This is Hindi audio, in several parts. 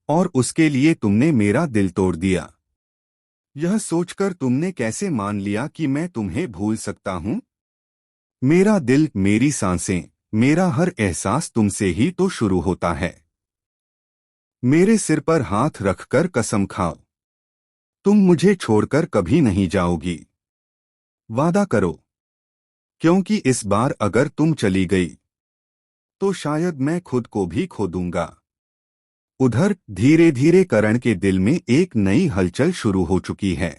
और उसके लिए तुमने मेरा दिल तोड़ दिया। यह सोचकर तुमने कैसे मान लिया कि मैं तुम्हें भूल सकता हूँ? मेरा दिल, मेरी सांसें, मेरा हर एहसास तुमसे ही तो शुरू होता है। मेरे सिर पर हाथ रखकर कसम खाओ, तुम मुझे छोड़कर कभी नहीं जाओगी। वादा करो, क्योंकि इस बार अगर तुम चली गई तो शायद मैं खुद को भी खो दूंगा। उधर धीरे धीरे करण के दिल में एक नई हलचल शुरू हो चुकी है।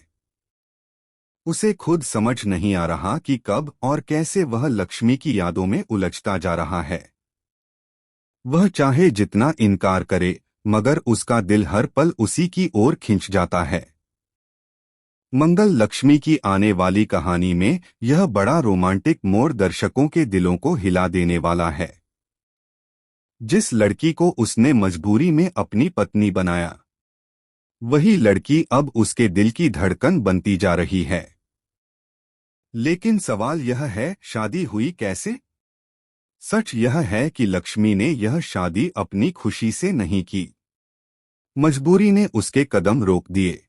उसे खुद समझ नहीं आ रहा कि कब और कैसे वह लक्ष्मी की यादों में उलझता जा रहा है। वह चाहे जितना इनकार करे, मगर उसका दिल हर पल उसी की ओर खिंच जाता है। मंगल लक्ष्मी की आने वाली कहानी में यह बड़ा रोमांटिक मोड़ दर्शकों के दिलों को हिला देने वाला है। जिस लड़की को उसने मजबूरी में अपनी पत्नी बनाया, वही लड़की अब उसके दिल की धड़कन बनती जा रही है। लेकिन सवाल यह है, शादी हुई कैसे? सच यह है कि लक्ष्मी ने यह शादी अपनी खुशी से नहीं की। मजबूरी ने उसके कदम रोक दिए।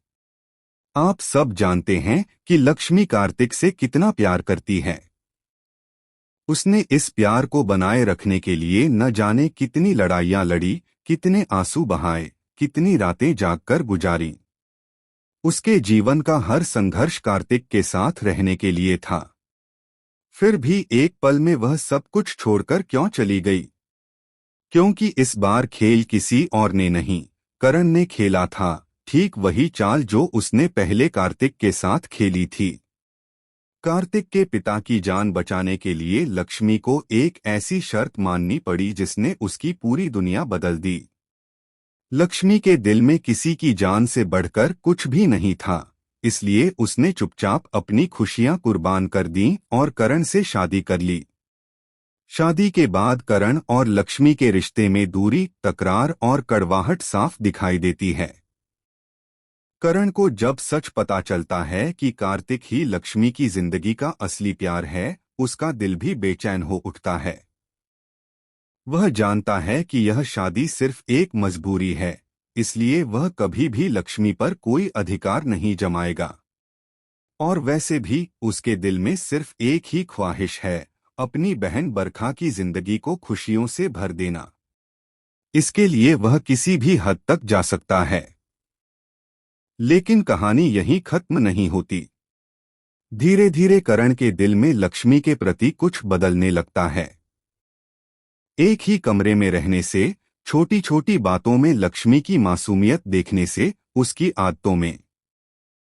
आप सब जानते हैं कि लक्ष्मी कार्तिक से कितना प्यार करती है। उसने इस प्यार को बनाए रखने के लिए न जाने कितनी लड़ाइयां लड़ी, कितने आंसू बहाए, कितनी रातें जागकर गुजारी। उसके जीवन का हर संघर्ष कार्तिक के साथ रहने के लिए था। फिर भी एक पल में वह सब कुछ छोड़कर क्यों चली गई? क्योंकि इस बार खेल किसी और ने नहीं, करण ने खेला था। ठीक वही चाल जो उसने पहले कार्तिक के साथ खेली थी। कार्तिक के पिता की जान बचाने के लिए लक्ष्मी को एक ऐसी शर्त माननी पड़ी जिसने उसकी पूरी दुनिया बदल दी। लक्ष्मी के दिल में किसी की जान से बढ़कर कुछ भी नहीं था, इसलिए उसने चुपचाप अपनी खुशियां कुर्बान कर दी और करण से शादी कर ली। शादी के बाद करण और लक्ष्मी के रिश्ते में दूरी, तकरार और कड़वाहट साफ दिखाई देती है। करण को जब सच पता चलता है कि कार्तिक ही लक्ष्मी की जिंदगी का असली प्यार है, उसका दिल भी बेचैन हो उठता है। वह जानता है कि यह शादी सिर्फ एक मजबूरी है, इसलिए वह कभी भी लक्ष्मी पर कोई अधिकार नहीं जमाएगा। और वैसे भी उसके दिल में सिर्फ एक ही ख्वाहिश है, अपनी बहन बरखा की जिंदगी को खुशियों से भर देना। इसके लिए वह किसी भी हद तक जा सकता है। लेकिन कहानी यहीं खत्म नहीं होती। धीरे धीरे करण के दिल में लक्ष्मी के प्रति कुछ बदलने लगता है। एक ही कमरे में रहने से, छोटी छोटी बातों में लक्ष्मी की मासूमियत देखने से, उसकी आदतों में